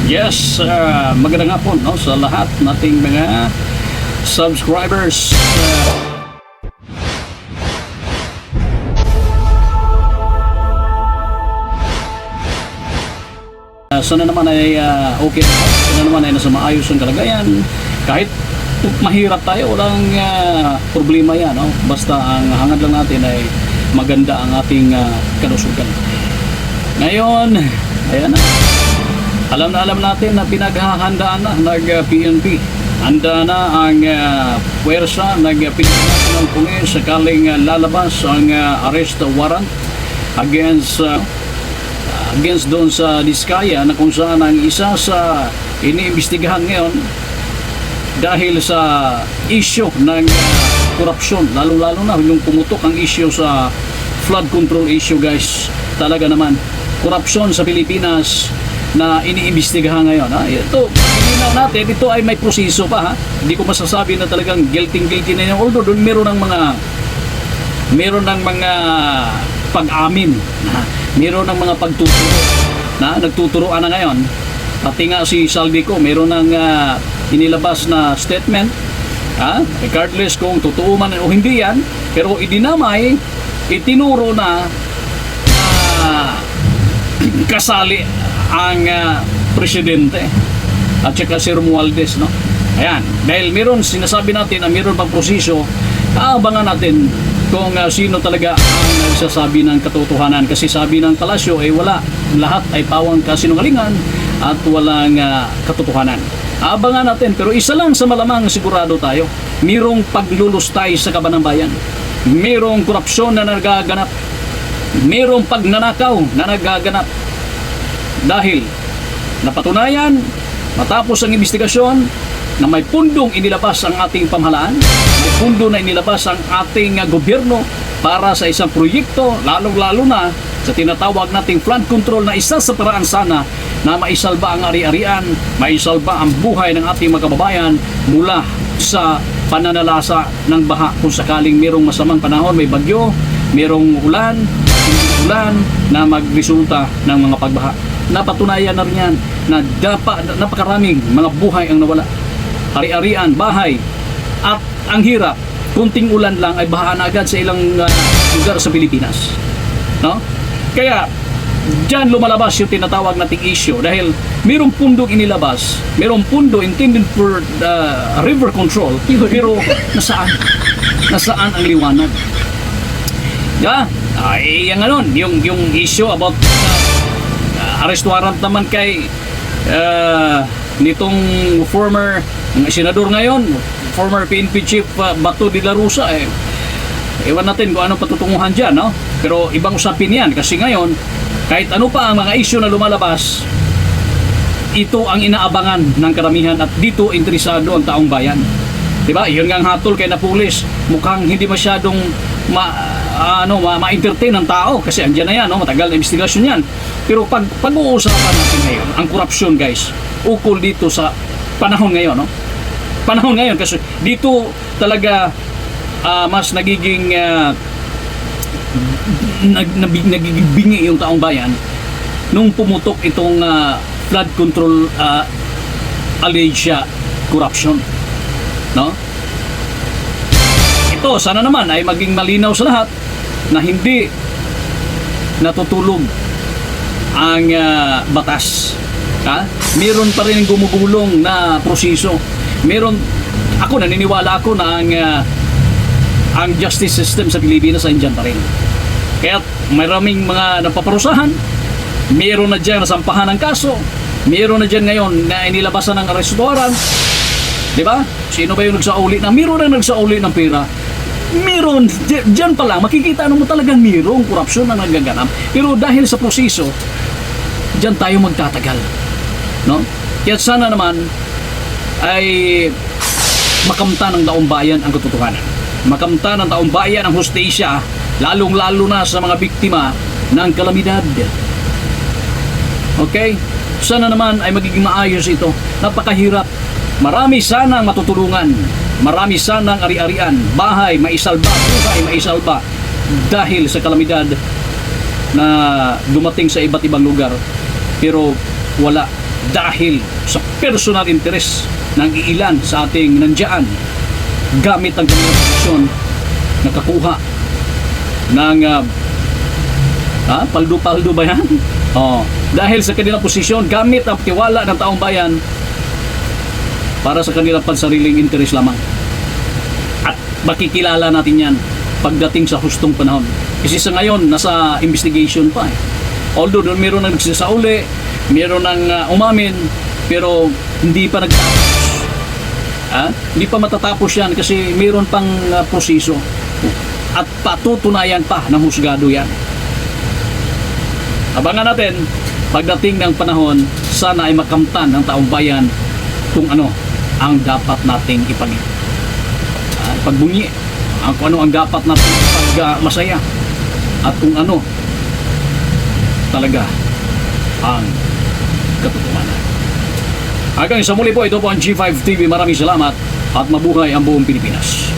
Yes, magandang hapon no, sa lahat nating mga subscribers. Sana naman ay okay. Sana naman ay nasa maayos ang kalagayan. Kahit mahirap tayo, walang problema yan. No? Basta ang hangad lang natin ay maganda ang ating kalusugan. Ngayon, ayan na. Alam natin na pinaghahandaan na nag-PNP. Handa na ang puwersa ng Philippine National Police sakaling lalabas ang arrest warrant against doon sa Diskaya na kung saan ang isa sa iniimbestigahan ngayon dahil sa issue ng korupsyon, lalo na yung pumutok ang issue sa flood control issue, guys. Talaga naman, korupsyon sa Pilipinas na iniimbestigahan ngayon. Ito, ilinaw natin, ito ay may proseso pa. Hindi ko masasabi na talagang guilty na yun. Although doon meron ng mga pag-amin, meron ng mga pagtuturo na nagtuturoan na ngayon. Pati nga si Saldico, meron ng inilabas na statement, regardless kung totoo man o hindi yan, pero idinamay, itinuro na kasali ang presidente at saka si Romualdez, no? Ayan, dahil meron, sinasabi natin na meron pang proseso, aabangan natin kung sino talaga ang nagsasabi ng katotohanan, kasi sabi ng Talasio ay wala, lahat ay pawang kasinungalingan at walang katotohanan. Aabangan natin, pero isa lang sa malamang sigurado tayo, merong paglulustay sa kaban ng bayan, merong korupsyon na nagaganap, merong pagnanakaw na nagaganap. Dahil napatunayan matapos ang investigasyon na may pundong inilabas ang ating pamahalaan, may pundo na inilabas ang ating gobyerno para sa isang proyekto, lalong-lalo na sa tinatawag nating flood control, na isa sa paraan sana na maisalba ang ari-arian, maisalba ang buhay ng ating mga kababayan mula sa pananalasa ng baha kung sakaling merong masamang panahon, may bagyo, merong ulan na magresulta ng mga pagbaha. Napatunayan na rin yan na napakaraming mga buhay ang nawala, ari-arian, bahay, at ang hirap, kunting ulan lang ay baha na agad sa ilang lugar sa Pilipinas, no? Kaya dyan lumalabas yung tinatawag nating issue, dahil mayroong pundong inilabas, mayroong pundo intended for river control, pero nasaan ang liwanag? Ay yung ano, yung issue about arrest warrant naman kay nitong former senador ngayon, former PNP chief Bato de la Rosa, ewan natin kung anong patutunguhan dyan, no? Pero ibang usapin yan, kasi ngayon kahit ano pa ang mga issue na lumalabas, ito ang inaabangan ng karamihan at dito interesado ang taong bayan, diba? Yun nga ang hatol kay na pulis, mukhang hindi masyadong ma-entertain ng tao kasi andyan na yan, no? Matagal na investigasyon yan. Pero pag-uusapan natin ngayon ang korupsyon, guys, ukol dito sa panahon ngayon, no? Panahon ngayon, kasi dito talaga mas nagiging nagiging bingi yung taong bayan nung pumutok itong flood control alleged corruption, no? Ito sana naman ay maging malinaw sa lahat na hindi natutulog ang batas. Meron pa rin gumugulong na proseso. Naniniwala ako na ang justice system sa Pilipinas ay andyan pa rin. Kaya maraming mga napaparusahan, meron na dyan nasampahan ng kaso, meron na dyan ngayon na inilabasan ng arrest warrant, diba? Sino ba yung nagsauli na meron na nagsauli ng pera? Meron, dyan pa lang makikita mo talagang mayroong korupsyon na nagaganap. Pero dahil sa proseso, dyan tayo magtatagal, no? Kaya sana naman ay makamtan ng taong bayan ang katotohanan, makamtan ng taong bayan ang hustisya, lalong-lalo na sa mga biktima ng kalamidad. Okay? Sana naman ay magiging maayos ito. Napakahirap. Marami sanang matutulungan, marami sanang ari-arian, bahay maisalba, buhay maisalba dahil sa kalamidad na dumating sa iba't ibang lugar. Pero wala dahil sa personal interest ng iilan sa ating nandiyan gamit ang kanilang posisyon nakakuha ng paldo-paldo ba yan? Dahil sa kanilang posisyon gamit ang tiwala ng taong bayan para sa kanilang pansariling interes lamang. At makikilala natin yan pagdating sa hustong panahon. Kasi sa ngayon, nasa investigation pa eh. Although doon meron nang nagsasauli, meron nang umamin, pero hindi pa nagtatapos. Hindi pa matatapos yan kasi meron pang proseso. At patutunayan pa ng husgado yan. Abangan natin, pagdating ng panahon, sana ay makamtan ng taong bayan kung ano ang dapat nating pagbunyi, kung ano ang dapat nating ipagmasaya, at kung ano talaga ang katotohanan. Hanggang sa muli po, ito po ang G5 TV. Maraming salamat at mabuhay ang buong Pilipinas.